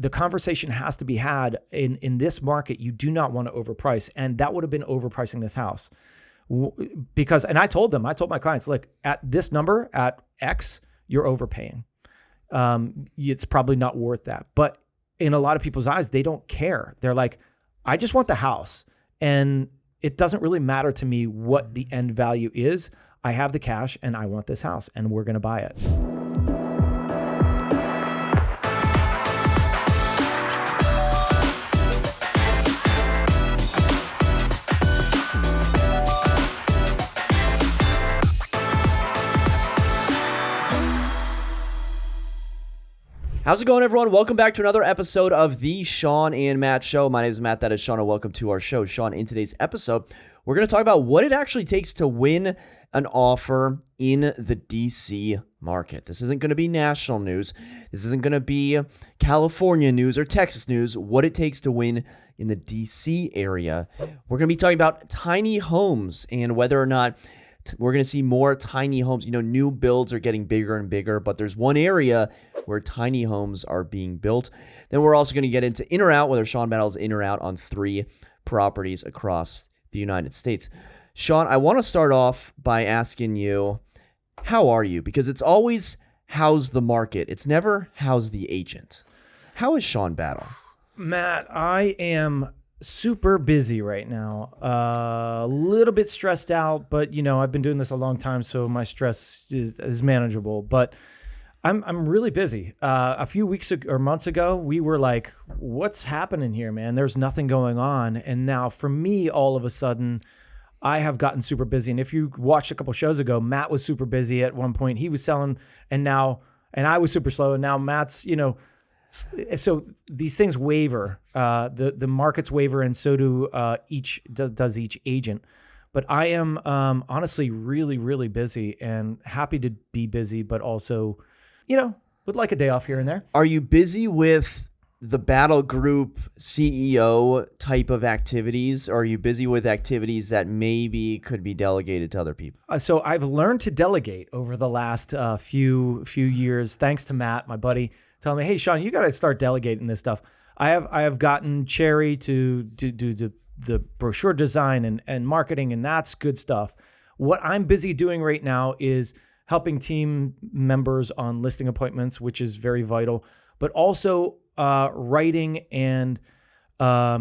The conversation has to be had in this market. You do not want to overprice. And that would have been overpricing this house. Because, and I told my clients, look, at this number, at X, you're overpaying. It's probably not worth that. But in a lot of people's eyes, they don't care. They're like, I just want the house. And it doesn't really matter to me what the end value is. I have the cash and I want this house and we're going to buy it. How's it going, everyone? Welcome back to another episode of the Shawn and Matt Show. My name is Matt, that is Shawn, and welcome to our show. Shawn, in today's episode, we're going to talk about what it actually takes to win an offer in the DC market. This isn't going to be national news. This isn't going to be California news or Texas news. What it takes to win in the DC area. We're going to be talking about tiny homes and whether or not we're going to see more tiny homes. You know, new builds are getting bigger and bigger, but there's one area where tiny homes are being built. Then we're also going to get into in or out, whether Shawn Battle is in or out on 3 properties across the United States. Shawn, I want to start off by asking you, how are you? Because it's always how's the market. It's never how's the agent. How is Shawn Battle? Matt, I am super busy right now. A little bit stressed out, but you know, I've been doing this a long time, so my stress is manageable. But I'm really busy. A few weeks or months ago, we were like, "What's happening here, man? There's nothing going on." And now, for me, all of a sudden, I have gotten super busy. And if you watched a couple shows ago, Matt was super busy at one point. He was selling, and I was super slow. And now Matt's, you know. So these things waver, the markets waver, and so does each agent. But I am honestly really, really busy and happy to be busy, but also, you know, would like a day off here and there. Are you busy with the Battle Group CEO type of activities, or are you busy with activities that maybe could be delegated to other people? So I've learned to delegate over the last few years, thanks to Matt, my buddy, telling me, "Hey, Shawn, you got to start delegating this stuff." I have gotten Cherry to do the brochure design and marketing, and that's good stuff. What I'm busy doing right now is helping team members on listing appointments, which is very vital, but also writing and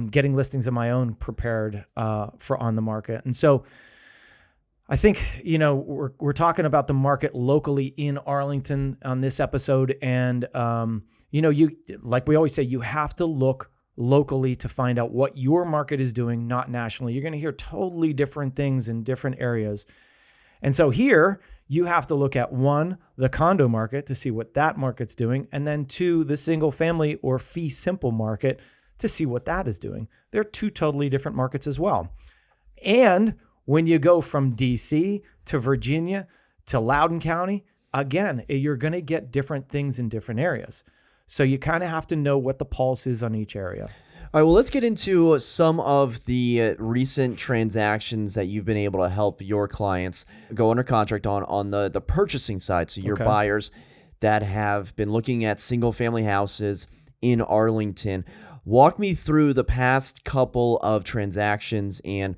getting listings of my own prepared for on the market. And so I think, you know, we're talking about the market locally in Arlington on this episode. And, you know, you, like we always say, you have to look locally to find out what your market is doing, not nationally. You're going to hear totally different things in different areas. And so here you have to look at 1, the condo market to see what that market's doing. And then 2, the single family or fee simple market to see what that is doing. They're 2 totally different markets as well. And when you go from DC to Virginia to Loudoun County, again, you're going to get different things in different areas. So you kind of have to know what the pulse is on each area. All right, well, let's get into some of the recent transactions that you've been able to help your clients go under contract on the purchasing side. So your buyers that have been looking at single-family houses in Arlington. Walk me through the past couple of transactions and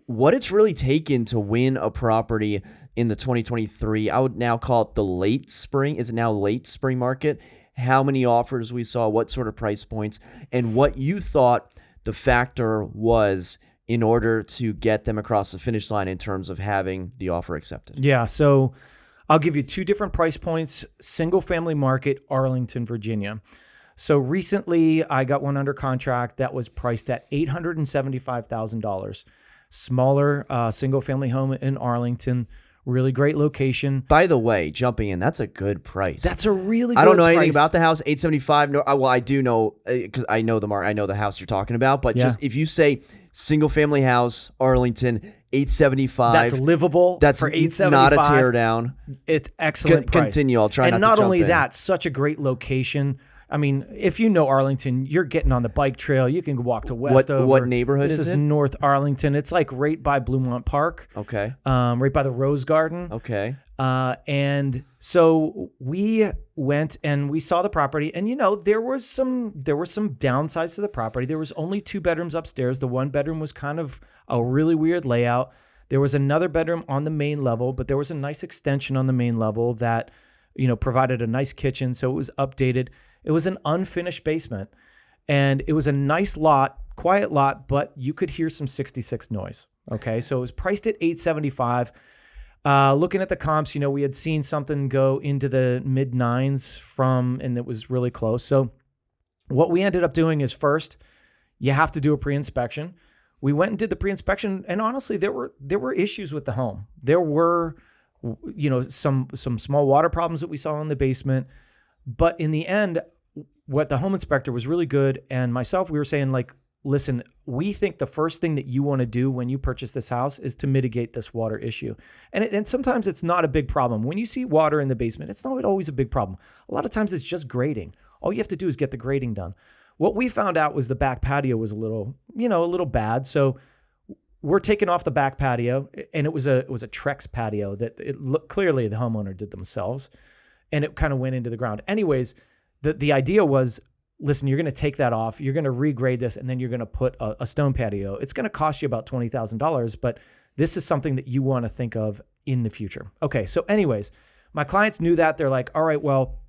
what it's really taken to win a property in the 2023, I would now call it the late spring. Is it now late spring market? How many offers we saw, what sort of price points, and what you thought the factor was in order to get them across the finish line in terms of having the offer accepted. Yeah, so I'll give you 2 different price points. Single family market, Arlington, Virginia. So recently I got one under contract that was priced at $875,000. Smaller single family home in Arlington. Really great location. By the way, jumping in, that's a good price. That's a really good price. I don't know anything about the house. $875. No, well, I do know because I know I know the house you're talking about. But just if you say single family house, Arlington, $875. That's livable. That's for $875. Not a tear down. It's excellent price. Continue. I'll try not to jump in. And not only in. that, such a great location. I mean, if you know Arlington, you're getting on the bike trail. You can walk to Westover. What neighborhood this is it? North Arlington. It's like right by Bluemont Park. Okay. Right by the Rose Garden. Okay. And so we went and we saw the property, and there were some downsides to the property. There was only 2 bedrooms upstairs. The 1 bedroom was kind of a really weird layout. There was another bedroom on the main level, but there was a nice extension on the main level that, provided a nice kitchen. So it was updated. It was an unfinished basement, and it was a nice lot, quiet lot, but you could hear some 66 noise. Okay. So it was priced at $875. Looking at the comps, we had seen something go into the mid 9s and it was really close. So what we ended up doing is, first, you have to do a pre-inspection. We went and did the pre-inspection, and honestly, there were issues with the home. There were, some small water problems that we saw in the basement, but in the end, what the home inspector was really good, and myself, we were saying, like, listen, we think the first thing that you want to do when you purchase this house is to mitigate this water issue. And sometimes it's not a big problem. When you see water in the basement, it's not always a big problem. A lot of times it's just grading. All you have to do is get the grading done. What we found out was the back patio was a little bad. So we're taking off the back patio, and it was a Trex patio that it looked clearly the homeowner did themselves, and it kind of went into the ground. Anyways, the idea was, listen, you're going to take that off, you're going to regrade this, and then you're going to put a stone patio. It's going to cost you about $20,000, but this is something that you want to think of in the future. Okay, so anyways, my clients knew that. They're like, all right, well,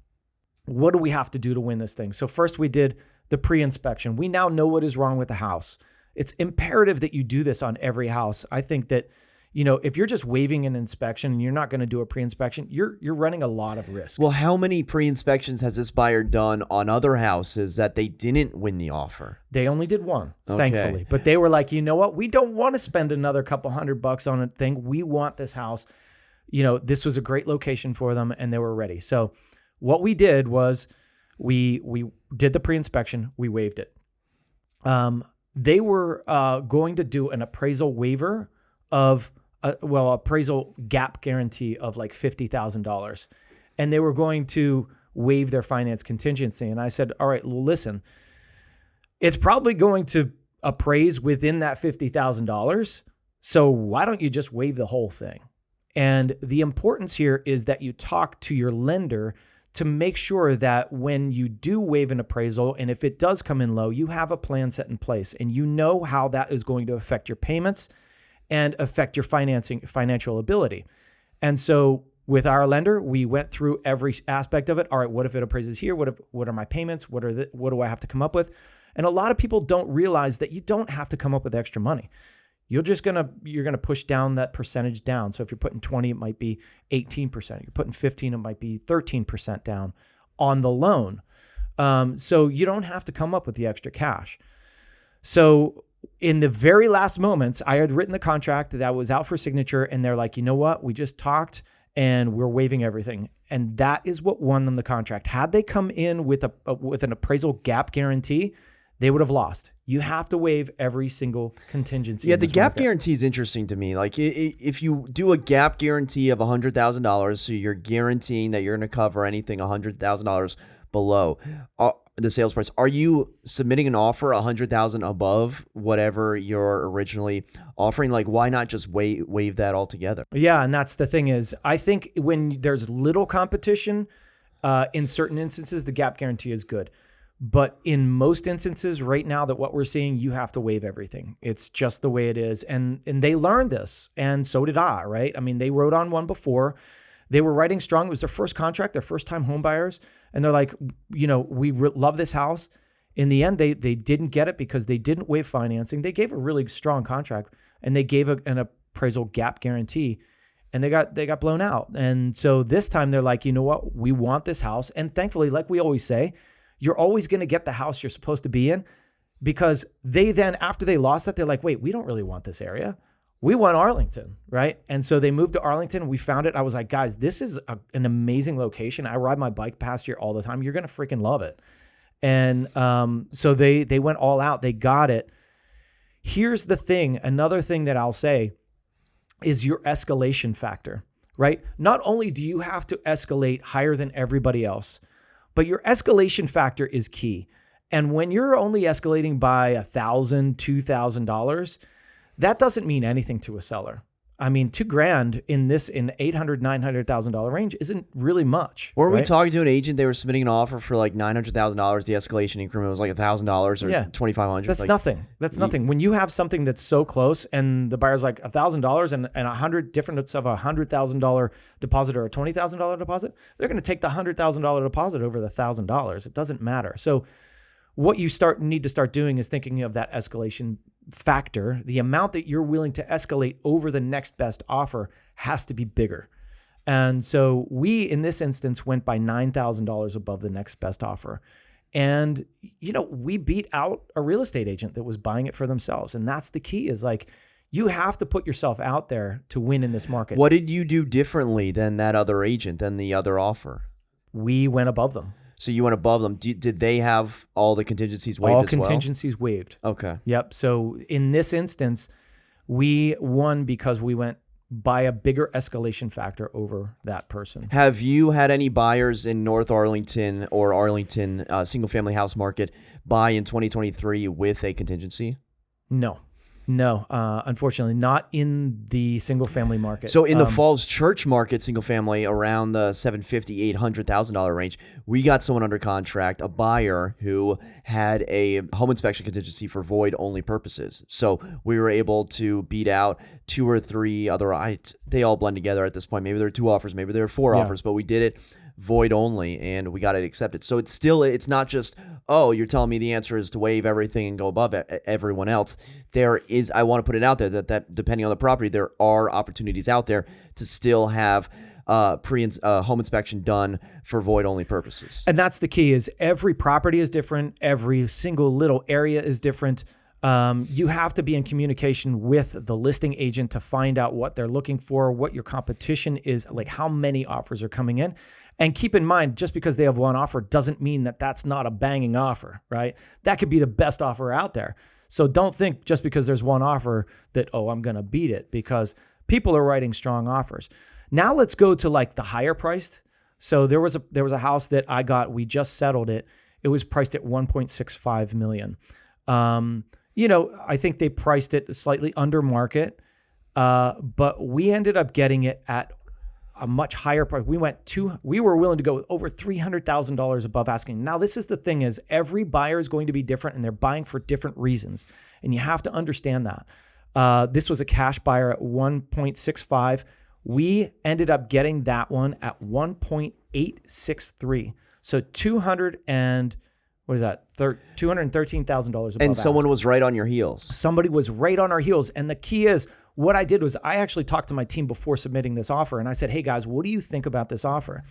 what do we have to do to win this thing? So first we did the pre-inspection. We now know what is wrong with the house. It's imperative that you do this on every house. I think that, if you're just waiving an inspection and you're not going to do a pre-inspection, you're running a lot of risk. Well, how many pre-inspections has this buyer done on other houses that they didn't win the offer? They only did one, Okay. thankfully. But they were like, you know what? We don't want to spend another couple $100 on a thing. We want this house. This was a great location for them, and they were ready. So what we did was we did the pre-inspection. We waived it. They were going to do an appraisal waiver of appraisal gap guarantee of like $50,000. And they were going to waive their finance contingency. And I said, all right, well, listen, it's probably going to appraise within that $50,000. So why don't you just waive the whole thing? And the importance here is that you talk to your lender to make sure that when you do waive an appraisal, and if it does come in low, you have a plan set in place, and you know how that is going to affect your payments and affect your financial ability. And so with our lender, we went through every aspect of it. All right, what if it appraises here? What are my payments? What do I have to come up with? And a lot of people don't realize that you don't have to come up with extra money. You're gonna push down that percentage down. So if you're putting 20, it might be 18%. You're putting 15, it might be 13% down on the loan. So you don't have to come up with the extra cash. So in the very last moments, I had written the contract that was out for signature, and they're like, you know what? We just talked and we're waiving everything. And that is what won them the contract. Had they come in with an appraisal gap guarantee, they would have lost. You have to waive every single contingency. Yeah, the gap guarantee is interesting to me. Like, if you do a gap guarantee of $100,000, so you're guaranteeing that you're going to cover anything $100,000 below the sales price, are you submitting an offer $100,000 above whatever you're originally offering? Like, why not just waive that altogether? Yeah, and that's the thing is, I think when there's little competition, in certain instances, the gap guarantee is good. But in most instances right now that what we're seeing, you have to waive everything. It's just the way it is. And they learned this, and so did I, right? I mean, they wrote on one before. They were writing strong. It was their first contract, their first time home buyers. And they're like, we love this house. In the end, they didn't get it because they didn't waive financing. They gave a really strong contract, and they gave an appraisal gap guarantee, and they got blown out. And so this time they're like, you know what? We want this house. And thankfully, like we always say, you're always going to get the house you're supposed to be in, because they then, after they lost that, they're like, wait, we don't really want this area. We want Arlington, right? And so they moved to Arlington. We found it. I was like, guys, this is an amazing location. I ride my bike past here all the time. You're going to freaking love it. And so they went all out. They got it. Here's the thing. Another thing that I'll say is your escalation factor, right? Not only do you have to escalate higher than everybody else, but your escalation factor is key. And when you're only escalating by $1,000, $2,000, that doesn't mean anything to a seller. I mean, $2,000 in $800,000, $900,000 range isn't really much. Were we right? talking to an agent? They were submitting an offer for like $900,000. The escalation increment was like $1,000 or $2,500. That's like, nothing. That's nothing. When you have something that's so close and the buyer's like $1,000 and 100 different of a $100,000 deposit or a $20,000 deposit, they're going to take the $100,000 deposit over the $1,000. It doesn't matter. So what you need to start doing is thinking of that escalation factor. The amount that you're willing to escalate over the next best offer has to be bigger. And so we, in this instance, went by $9,000 above the next best offer. And, we beat out a real estate agent that was buying it for themselves. And that's the key, is like, you have to put yourself out there to win in this market. What did you do differently than that other agent, than the other offer? We went above them. So you went above them. Did they have all the contingencies waived All as well? contingencies waived. Okay. Yep. So in this instance, we won because we went by a bigger escalation factor over that person. Have you had any buyers in North Arlington or Arlington single-family house market buy in 2023 with a contingency? No, unfortunately, not in the single family market. So in the Falls Church market, single family, around the $750,000, $800,000 range, we got someone under contract, a buyer who had a home inspection contingency for void only purposes. So we were able to beat out 2 or 3 other, they all blend together at this point. Maybe there are 2 offers, maybe there are 4 offers, but we did it void only and we got it accepted. So it's not just, oh, you're telling me the answer is to waive everything and go above everyone else. I want to put it out there that depending on the property, there are opportunities out there to still have home inspection done for void only purposes. And that's the key, is every property is different. Every single little area is different. You have to be in communication with the listing agent to find out what they're looking for, what your competition is, like how many offers are coming in. And keep in mind, just because they have one offer doesn't mean that that's not a banging offer, right? That could be the best offer out there. So don't think just because there's one offer that, oh, I'm going to beat it, because people are writing strong offers. Now let's go to like the higher priced. So there was a house that I got, we just settled it. It was priced at $1.65 million. I think they priced it slightly under market, but we ended up getting it at a much higher price. We were willing to go over $300,000 above asking. Now, this is the thing, is every buyer is going to be different and they're buying for different reasons. And you have to understand that. This was a cash buyer at 1.65. We ended up getting that one at 1.863. So $213,000 above. And someone ask. was right on your heels. Somebody was right on our heels. And the key is, what I did was I actually talked to my team before submitting this offer. And I said, hey guys, what do you think about this offer?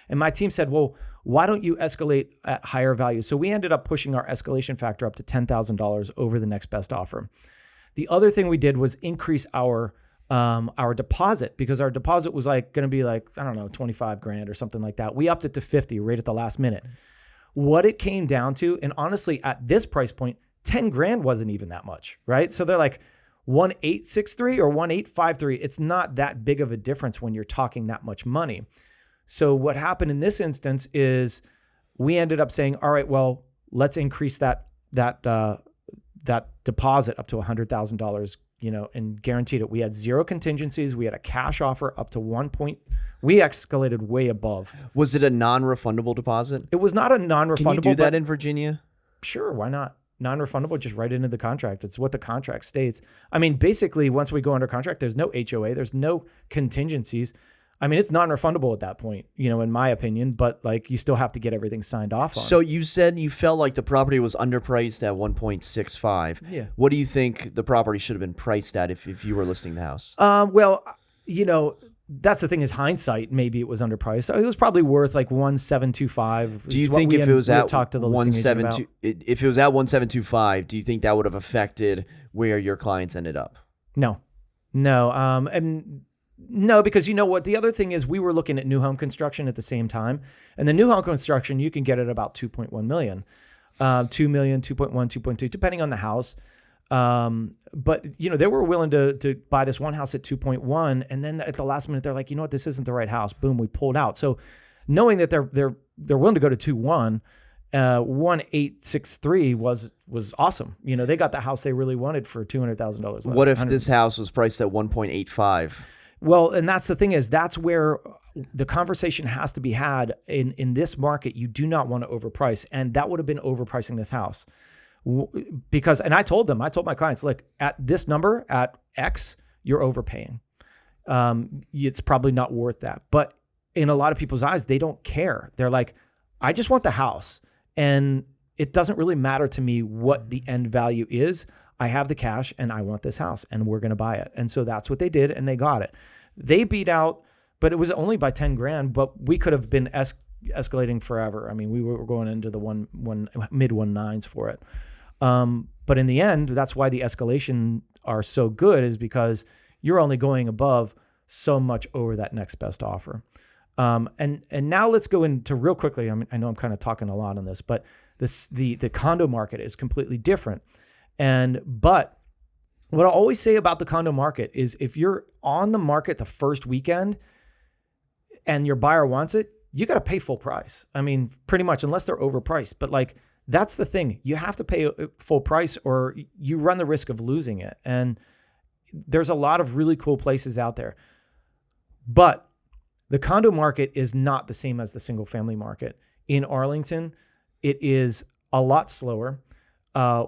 And my team said, well, why don't you escalate at higher value? So we ended up pushing our escalation factor up to $10,000 over the next best offer. The other thing we did was increase our deposit, because our deposit was going to be $25,000 or something like that. We upped it to 50 right at the last minute. What it came down to, and honestly, at this price point, $10,000 wasn't even that much, right? So they're like 1.863 or 1.853. It's not that big of a difference when you're talking that much money. So what happened in this instance is we ended up saying, all right, well, let's increase that deposit up to $100,000, and guaranteed it. We had 0 contingencies. We had a cash offer up to we escalated way above. Was it a non-refundable deposit? It was not a non-refundable. Can you do that in Virginia? Sure, why not? Non-refundable, just write it into the contract. It's what the contract states. I mean, basically, once we go under contract, there's no HOA, there's no contingencies. I mean, it's non-refundable at that point, in my opinion, but you still have to get everything signed off on. So you said you felt like the property was underpriced at 1.65. Yeah. What do you think the property should have been priced at if you were listing the house? Well, that's the thing, is hindsight. Maybe it was underpriced. It was probably worth like 1,725. Do you think if it was at 1,725, if it was at 1,725, do you think that would have affected where your clients ended up? No. No, because you know what? The other thing is, we were looking at new home construction at the same time. And the new home construction, you can get at about 2.1 million, 2 million, 2.1, 2.2, depending on the house. But they were willing to buy this one house at 2.1. And then at the last minute, they're like, you know what? This isn't the right house. Boom, we pulled out. So knowing that they're willing to go to 2-1. 1,863 was awesome. You know, they got the house they really wanted for $200,000. What if this house was priced at 1.85? Well, and that's the thing is that's where the conversation has to be had in this market. You do not want to overprice, and that would have been overpricing this house because, and I told my clients, look, at this number at X, you're overpaying. It's probably not worth that. But in a lot of people's eyes, they don't care. They're like, I just want the house. And it doesn't really matter to me what the end value is. I have the cash and I want this house and we're going to buy it. And so that's what they did and they got it. They beat out, but it was only by 10 grand, but we could have been escalating forever. I mean, we were going into the mid 1.9s for it. But in the end, that's why the escalation are so good, is because you're only going above so much over that next best offer. And now let's go into real quickly. I mean, I know I'm kind of talking a lot on this, but the condo market is completely different. But what I always say about the condo market is if you're on the market the first weekend and your buyer wants it, you got to pay full price. I mean, pretty much, unless they're overpriced. But like, that's the thing. You have to pay full price or you run the risk of losing it. And there's a lot of really cool places out there. But the condo market is not the same as the single family market. In Arlington, it is a lot slower.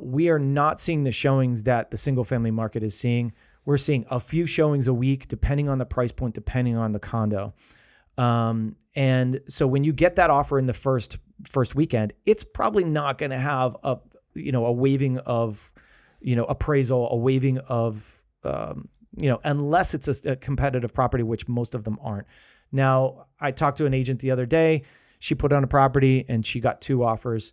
We are not seeing the showings that the single family market is seeing. We're seeing a few showings a week, depending on the price point, depending on the condo. And so when you get that offer in the first weekend, it's probably not going to have a waiving of, appraisal, a waiving of, unless it's a competitive property, which most of them aren't. Now, I talked to an agent the other day. She put on a property and she got 2 offers.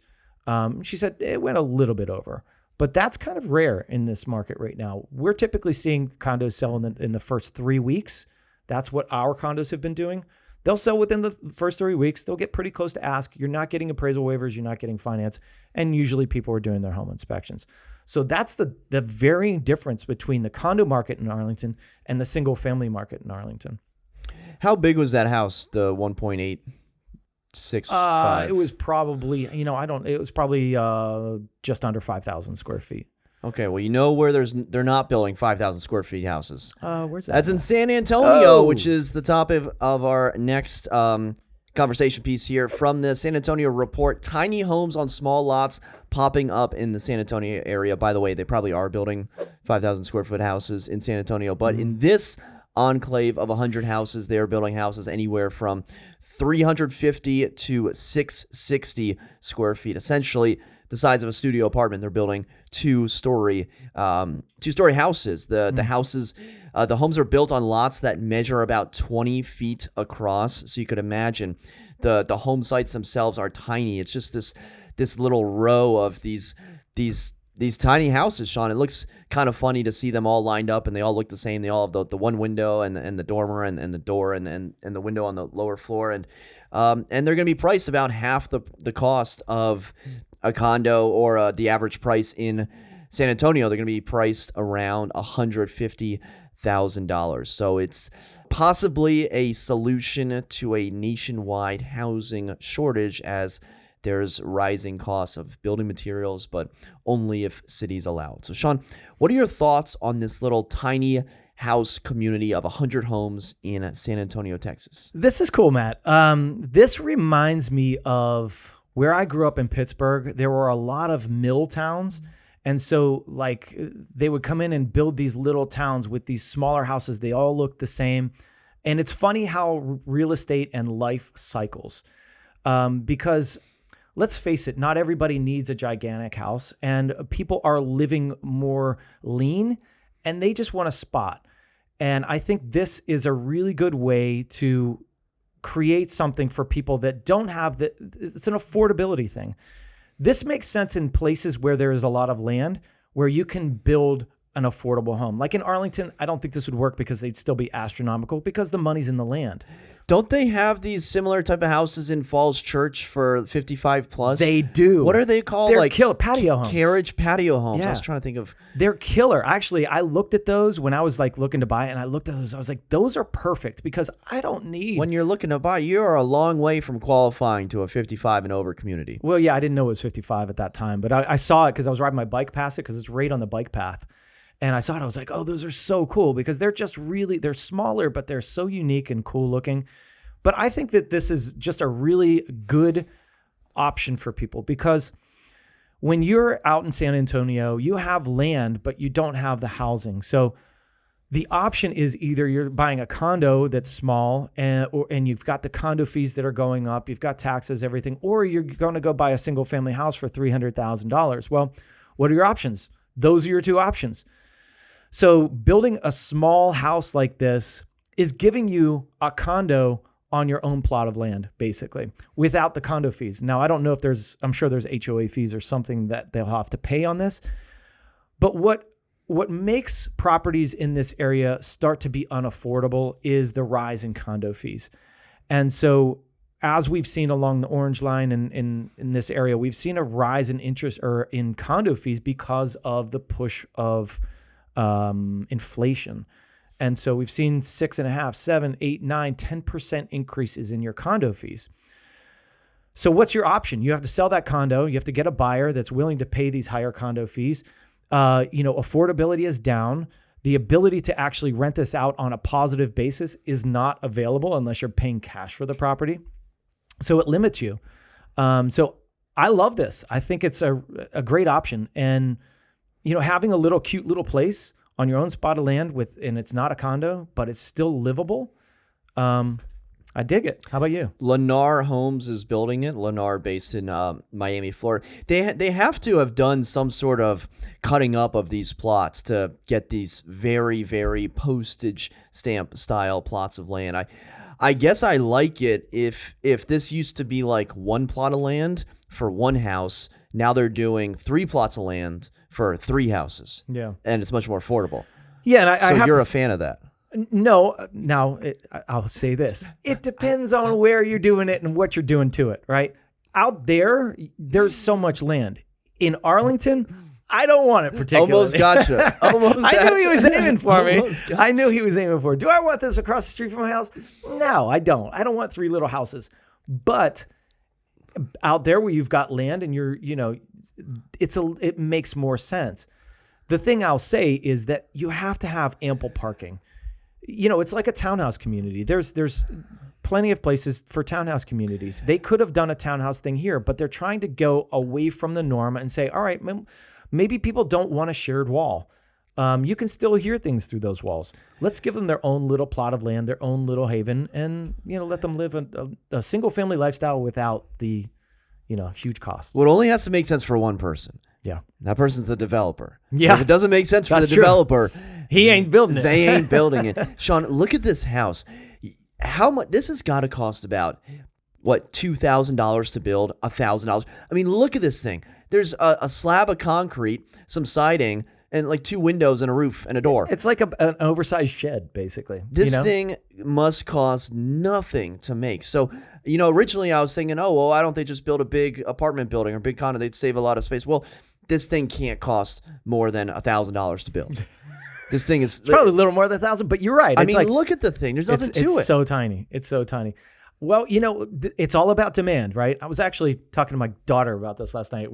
She said it went a little bit over, but that's kind of rare in this market right now. We're typically seeing condos sell in the first 3 weeks. That's what our condos have been doing. They'll sell within the first 3 weeks. They'll get pretty close to ask. You're not getting appraisal waivers. You're not getting finance. And usually people are doing their home inspections. So that's the varying difference between the condo market in Arlington and the single family market in Arlington. How big was that house, the 1.865? It was probably, it was probably just under 5,000 square feet. Okay, well, where they're not building 5,000 square feet houses. Where's that? That's in San Antonio, which is the topic of our next conversation piece here from the San Antonio report. Tiny homes on small lots popping up in the San Antonio area. By the way, they probably are building 5,000 square foot houses in San Antonio, but in this enclave of 100 houses, they are building houses anywhere from 350 to 660 square feet. Essentially, the size of a studio apartment. They're building two-story houses. The houses, the homes are built on lots that measure about 20 feet across. So you could imagine the home sites themselves are tiny. It's just this little row of these tiny houses, Shawn. It looks kind of funny to see them all lined up, and they all look the same. They all have the one window and the dormer and the door and the window on the lower floor, and they're going to be priced about half the cost of a condo or the average price in San Antonio. They're going to be priced around $150,000. So it's possibly a solution to a nationwide housing shortage, as there's rising costs of building materials, but only if cities allow it. So, Shawn, what are your thoughts on this little tiny house community of 100 homes in San Antonio, Texas? This is cool, Matt. This reminds me of where I grew up in Pittsburgh. There were a lot of mill towns. And so like they would come in and build these little towns with these smaller houses. They all look the same. And it's funny how real estate and life cycles. Because let's face it, not everybody needs a gigantic house, and people are living more lean and they just want a spot. And I think this is a really good way to create something for people that don't have it's an affordability thing. This makes sense in places where there is a lot of land, where you can build an affordable home. Like in Arlington, I don't think this would work because they'd still be astronomical because the money's in the land. Don't they have these similar type of houses in Falls Church for 55 plus? They do. What are they called? They're like killer patio homes. Carriage patio homes. Yeah. I was trying to think of. They're killer. Actually, I looked at those when I was like looking to buy it, and I looked at those. I was like, those are perfect because I don't need. When you're looking to buy, you are a long way from qualifying to a 55 and over community. Well, yeah, I didn't know it was 55 at that time, but I saw it because I was riding my bike past it because it's right on the bike path. And I saw it. I was like, oh, those are so cool because they're just really, they're smaller, but they're so unique and cool looking. But I think that this is just a really good option for people because when you're out in San Antonio, you have land, but you don't have the housing. So the option is either you're buying a condo that's small and you've got the condo fees that are going up, you've got taxes, everything, or you're going to go buy a single family house for $300,000. Well, what are your options? Those are your two options. So building a small house like this is giving you a condo on your own plot of land, basically, without the condo fees. Now, I don't know if I'm sure there's HOA fees or something that they'll have to pay on this. But what makes properties in this area start to be unaffordable is the rise in condo fees. And so as we've seen along the orange line in this area, we've seen a rise in interest or in condo fees because of the push of inflation. And so we've seen 6.5%, 7%, 8%, 9%, 10% increases in your condo fees. So what's your option? You have to sell that condo. You have to get a buyer that's willing to pay these higher condo fees. Affordability is down. The ability to actually rent this out on a positive basis is not available unless you're paying cash for the property. So it limits you. So I love this. I think it's a great option. And, having a little cute little place on your own spot of land and it's not a condo, but it's still livable. I dig it. How about you? Lennar Homes is building it. Lennar, based in Miami, Florida. They have to have done some sort of cutting up of these plots to get these very, very postage stamp style plots of land. I guess I like it if this used to be like one plot of land for one house. Now they're doing 3 plots of land for 3 houses. Yeah. And it's much more affordable. Yeah. And so you're a fan of that. No, now I'll say this. It depends on where you're doing it and what you're doing to it, right? Out there's so much land. In Arlington, I don't want it particularly. Almost gotcha. I knew he was aiming for me. I knew he was aiming for it. Do I want this across the street from my house? No, I don't. I don't want 3 little houses. But out there where you've got land and it makes more sense. The thing I'll say is that you have to have ample parking. It's like a townhouse community. There's plenty of places for townhouse communities. They could have done a townhouse thing here, but they're trying to go away from the norm and say, all right, maybe people don't want a shared wall. You can still hear things through those walls. Let's give them their own little plot of land, their own little haven, and let them live a single family lifestyle without the huge costs. Well, it only has to make sense for one person. Yeah. That person's the developer. Yeah. If it doesn't make sense for the true. developer, he ain't building it. They ain't building it. Shawn, look at this house. How much? This has got to cost about, $2,000 to build, $1,000. I mean, look at this thing. There's a slab of concrete, some siding, and like 2 windows and a roof and a door. It's like an oversized shed, basically. This thing must cost nothing to make. So, originally I was thinking, why don't they just build a big apartment building or big condo? They'd save a lot of space. Well, this thing can't cost more than $1,000 to build. This thing is it's probably a little more than 1,000, but you're right. I mean, look at the thing. There's nothing to it. It's so tiny. It's so tiny. Well, it's all about demand, right? I was actually talking to my daughter about this last night.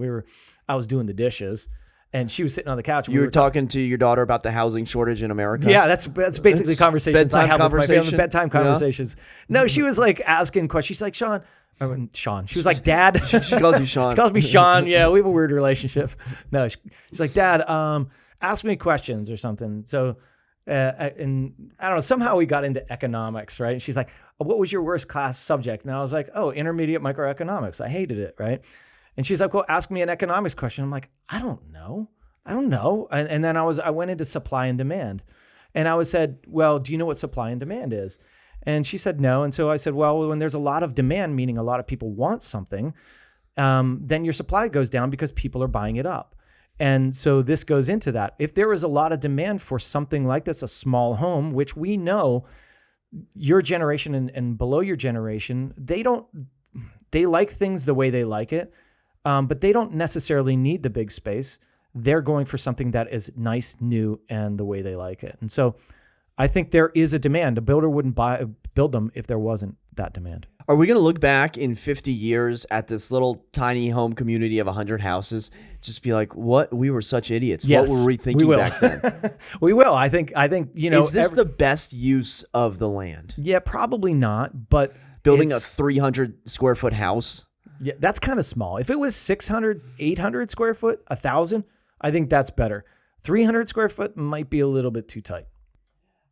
I was doing the dishes, and she was sitting on the couch. You were talking to your daughter about the housing shortage in America? Yeah, that's basically conversations I have with my family. Bedtime conversations. Yeah. No, she was like asking questions. She's like, Shawn. She was like, Dad. She calls you Shawn. She calls me Shawn. Yeah, we have a weird relationship. No, she's like, Dad, ask me questions or something. So, and I don't know, somehow we got into economics, right? And she's like, what was your worst class subject? And I was like, intermediate microeconomics. I hated it, right? And she's like, well, ask me an economics question. I'm like, I don't know. And then I went into supply and demand. And I said, well, do you know what supply and demand is? And she said no. And so I said, well, when there's a lot of demand, meaning a lot of people want something, then your supply goes down because people are buying it up. And so this goes into that. If there is a lot of demand for something like this, a small home, which we know your generation and below your generation, they like things the way they like it, but they don't necessarily need the big space. They're going for something that is nice, new, and the way they like it. And so I think there is a demand. A builder wouldn't build them if there wasn't that demand. Are we going to look back in 50 years at this little tiny home community of 100 houses, just be like, what? We were such idiots. Yes, what were we thinking back then? We will. I think, Is this the best use of the land? Yeah, probably not, but building a 300 square foot house? Yeah, that's kind of small. If it was 600, 800 square foot, 1,000, I think that's better. 300 square foot might be a little bit too tight.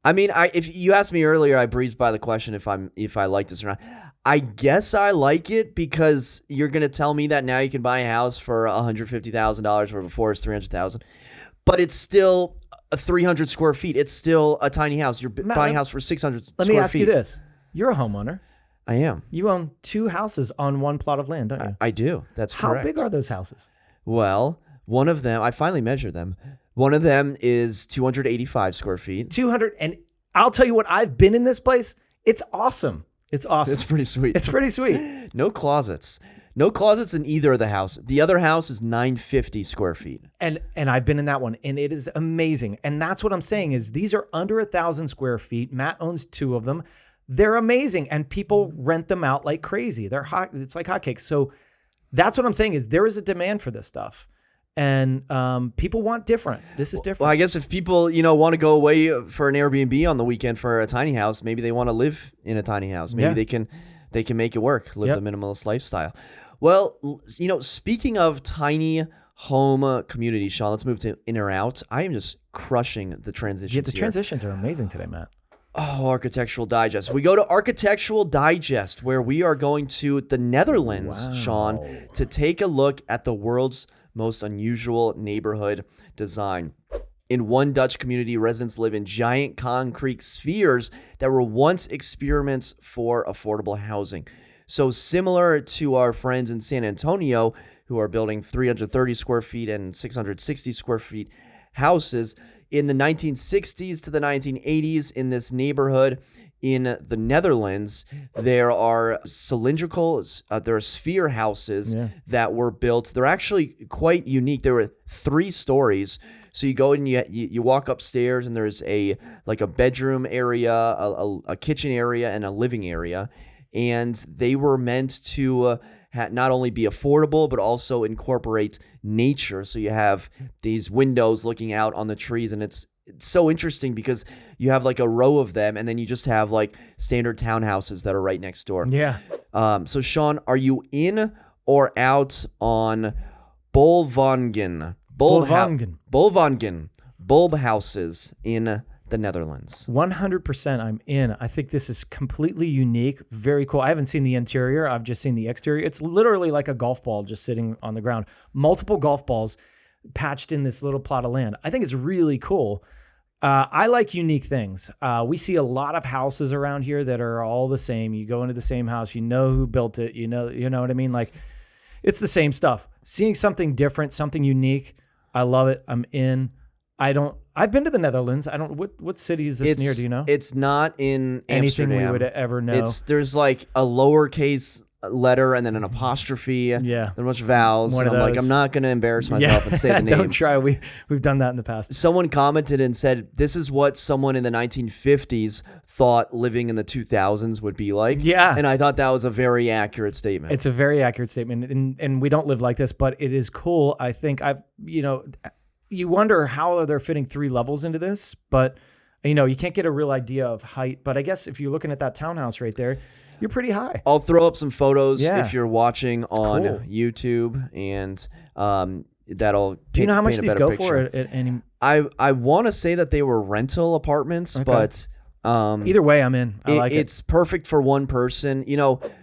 I mean, if you asked me earlier, I breezed by the question if I like this or not. I guess I like it because you're going to tell me that now you can buy a house for $150,000 where before it's $300,000, but it's still a 300 square feet. It's still a tiny house. You're buying a house for 600 square feet. Let me ask you this. You're a homeowner. I am. You own 2 houses on one plot of land, don't you? I do. That's correct. How big are those houses? Well, one of them, I finally measured them. One of them is 285 square feet. 200, and I'll tell you what, I've been in this place. It's awesome. It's awesome. It's pretty sweet. It's pretty sweet. No closets. No closets in either of the house. The other house is 950 square feet. And I've been in that one, and it is amazing. And that's what I'm saying is these are under 1,000 square feet. Matt owns 2 of them. They're amazing, and people rent them out like crazy. They're hot. It's like hotcakes. So that's what I'm saying is there is a demand for this stuff. And people want different. This is different. Well, I guess if people, want to go away for an Airbnb on the weekend for a tiny house, maybe they want to live in a tiny house. Maybe they can make it work, live the minimalist lifestyle. Well, speaking of tiny home communities, Shawn, let's move to in or out. I am just crushing the transitions. Yeah, the transitions are amazing today, Matt. Oh, Architectural Digest. We go to Architectural Digest, where we are going to the Netherlands, Shawn, to take a look at the world's most unusual neighborhood design. In one Dutch community, residents live in giant concrete spheres that were once experiments for affordable housing. So similar to our friends in San Antonio, who are building 330 square feet and 660 square feet houses, in the 1960s to the 1980s in this neighborhood in the Netherlands, there are there are sphere houses that were built. They're actually quite unique. There were 3 stories. So you go and you walk upstairs, and there's a bedroom area, a kitchen area, and a living area. And they were meant to not only be affordable, but also incorporate nature. So you have these windows looking out on the trees, and it's so interesting because you have like a row of them, and then you just have like standard townhouses that are right next door. Yeah. So Shawn, are you in or out on Bolwoningen? Bolwoningen. Bulb houses in the Netherlands. 100% I'm in. I think this is completely unique. Very cool. I haven't seen the interior. I've just seen the exterior. It's literally like a golf ball just sitting on the ground. Multiple golf balls patched in this little plot of land. I think it's really cool. I like unique things. We see a lot of houses around here that are all the same. You go into the same house, you know who built it, you know what I mean? Like, it's the same stuff. Seeing something different, something unique, I love it. I'm in. I've been to the Netherlands. What city is this near? Do you know? It's not in anything Amsterdam. we would ever know. There's like a lowercase letter and then an apostrophe. Yeah. Then a bunch of vowels. One of those. Like, I'm not going to embarrass myself and say the name. Don't try. We've done that in the past. Someone commented and said, this is what someone in the 1950s thought living in the 2000s would be like. Yeah. And I thought that was a very accurate statement. It's a very accurate statement. And we don't live like this, but it is cool. I think you wonder how they're fitting 3 levels into this, but you can't get a real idea of height. But I guess if you're looking at that townhouse right there, you're pretty high. I'll throw up some photos if you're watching on cool. YouTube, and that'll. Do you know how much paint a these better go picture. for? At any? I want to say that they were rental apartments, but either way, I'm in. I like it. It's perfect for one person.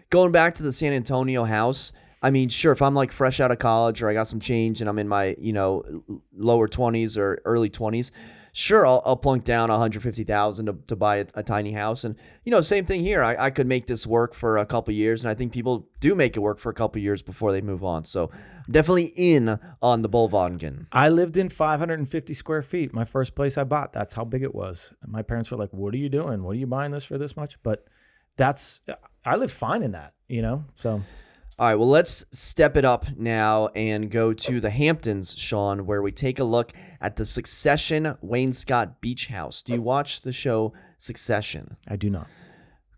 Going back to the San Antonio house. I mean, sure, if I'm like fresh out of college or I got some change and I'm in my, lower 20s or early 20s, sure, I'll plunk down 150,000 to buy a tiny house. And, same thing here. I could make this work for a couple years. And I think people do make it work for a couple years before they move on. So I'm definitely in on the Bolwoningen. I lived in 550 square feet. My first place I bought, that's how big it was. And my parents were like, what are you doing? What are you buying this for this much? But I live fine in that, so. All right, well, let's step it up now and go to the Hamptons, Shawn, where we take a look at the Succession Wainscott Beach House. Do you watch the show Succession? I do not.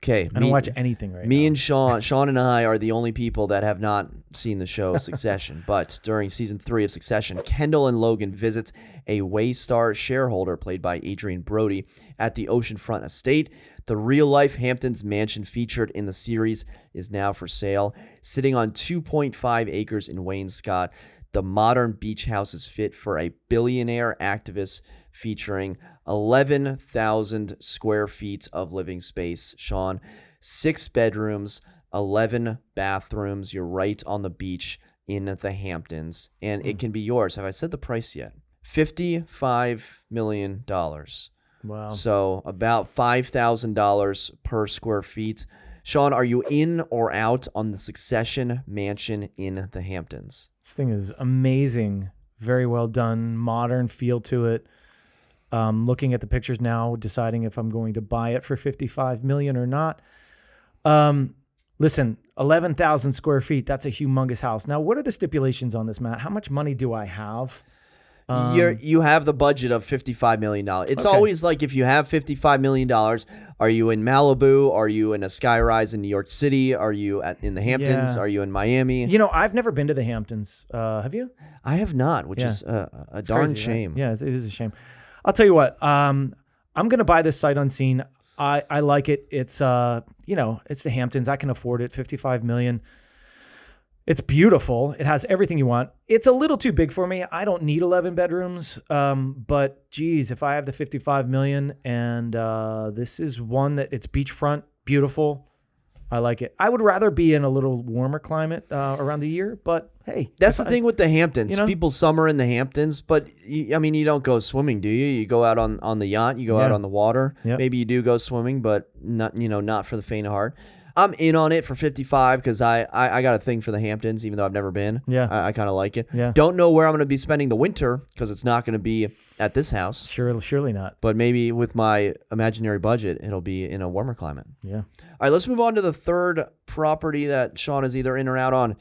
Okay. I don't watch anything right now. Me and Shawn and I are the only people that have not seen the show Succession. But during season 3 of Succession, Kendall and Logan visit a Waystar shareholder played by Adrian Brody at the oceanfront estate. The real-life Hamptons mansion featured in the series is now for sale. Sitting on 2.5 acres in Wainscott, the modern beach house is fit for a billionaire activist, featuring 11,000 square feet of living space. Shawn, 6 bedrooms, 11 bathrooms. You're right on the beach in the Hamptons, and it can be yours. Have I said the price yet? $55 million. Wow. So about $5,000 per square feet. Shawn, are you in or out on the Succession mansion in the Hamptons? This thing is amazing. Very well done. Modern feel to it. Looking at the pictures now, deciding if I'm going to buy it for $55 million or not. Listen, 11,000 square feet. That's a humongous house. Now, what are the stipulations on this, Matt? How much money do I have? You have the budget of $55 million. It's Okay. always like, if you have $55 million, are you in Malibu? Are you in a skyrise in New York City? Are you in the Hamptons? Yeah. Are you in Miami? I've never been to the Hamptons. Have you? I have not, which is a darn Crazy, right? shame. Yeah, it is a shame. I'll tell you what. I'm going to buy this sight unseen. I like it. It's it's the Hamptons. I can afford it. $55 million. It's beautiful. It has everything you want. It's a little too big for me. I don't need 11 bedrooms. But geez, if I have the $55 million and this is one that it's beachfront, beautiful. I like it. I would rather be in a little warmer climate around the year, but hey. That's the thing with the Hamptons. You know? People summer in the Hamptons, but you don't go swimming, do you? You go out on the yacht, you go out on the water. Yep. Maybe you do go swimming, but not for the faint of heart. I'm in on it for 55 because I got a thing for the Hamptons, even though I've never been. Yeah. I kind of like it. Yeah. Don't know where I'm going to be spending the winter because it's not going to be at this house. Surely not. But maybe with my imaginary budget, it'll be in a warmer climate. Yeah. All right, let's move on to the third property that Shawn is either in or out on.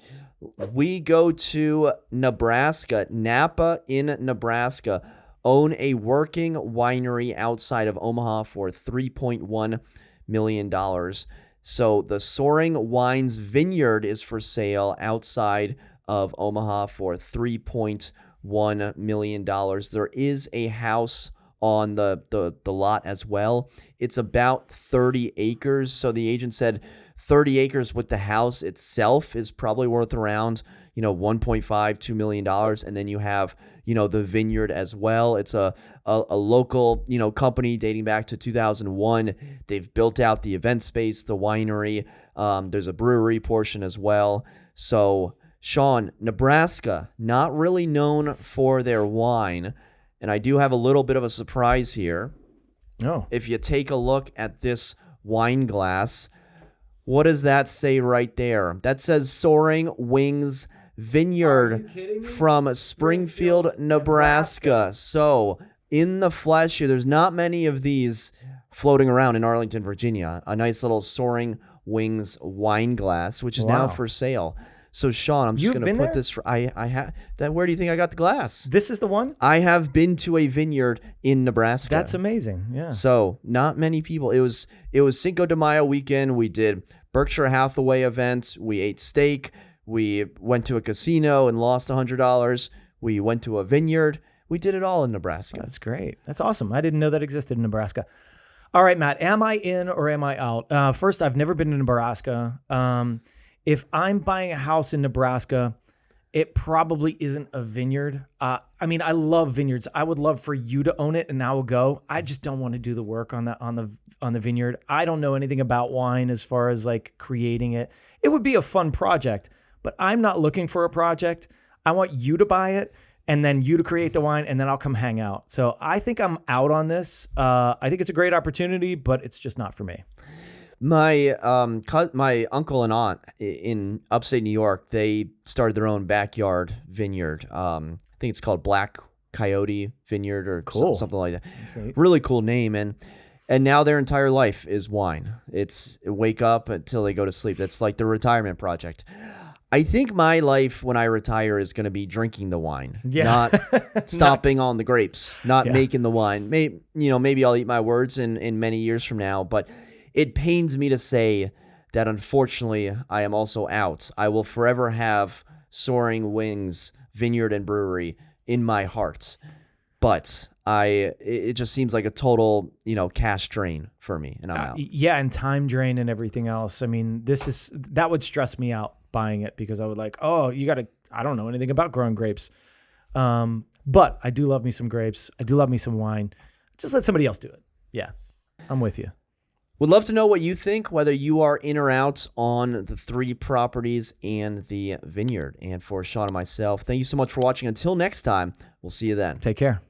We go to Nebraska. Napa in Nebraska own a working winery outside of Omaha for $3.1 million. So the Soaring Wines Vineyard is for sale outside of Omaha for $3.1 million. There is a house on the lot as well. It's about 30 acres. So the agent said 30 acres with the house itself is probably worth around, $1.5-2 million. And then you have, the vineyard as well. It's a local, company dating back to 2001. They've built out the event space, the winery. There's a brewery portion as well. So Shawn, Nebraska, not really known for their wine. And I do have a little bit of a surprise here. Oh. If you take a look at this wine glass, what does that say right there? That says Soaring Wings Vineyard from Springfield, Nebraska. So in the flesh here, there's not many of these floating around in Arlington, Virginia. A nice little Soaring Wings wine glass, which is now for sale. So Shawn, I'm just going to put this. I have. Then where do you think I got the glass? This is the one? I have been to a vineyard in Nebraska. That's amazing. Yeah. So not many people. It was Cinco de Mayo weekend. We did Berkshire Hathaway events. We ate steak. We went to a casino and lost $100. We went to a vineyard. We did it all in Nebraska. That's great. That's awesome. I didn't know that existed in Nebraska. All right, Matt, am I in or am I out? First, I've never been to Nebraska. If I'm buying a house in Nebraska, it probably isn't a vineyard. I love vineyards. I would love for you to own it and I will go. I just don't want to do the work on the vineyard. I don't know anything about wine as far as like creating it. It would be a fun project, but I'm not looking for a project. I want you to buy it and then you to create the wine, and then I'll come hang out. So I think I'm out on this. I think it's a great opportunity, but it's just not for me. My my uncle and aunt in upstate New York, they started their own backyard vineyard. I think it's called Black Coyote Vineyard or something like that. Really cool name. And now their entire life is wine. It's wake up until they go to sleep. That's like the retirement project. I think my life when I retire is going to be drinking the wine, not stopping on the grapes, not making the wine. Maybe I'll eat my words in many years from now, but it pains me to say that unfortunately I am also out. I will forever have Soaring Wings Vineyard and Brewery in my heart, but it just seems like a total, cash drain for me, and I'm out. Yeah, and time drain and everything else. I mean, that would stress me out buying it, because I would I don't know anything about growing grapes. But I do love me some grapes. I do love me some wine. Just let somebody else do it. Yeah, I'm with you. Would love to know what you think, whether you are in or out on the 3 properties and the vineyard. And for Shawn and myself, thank you so much for watching. Until next time, we'll see you then. Take care.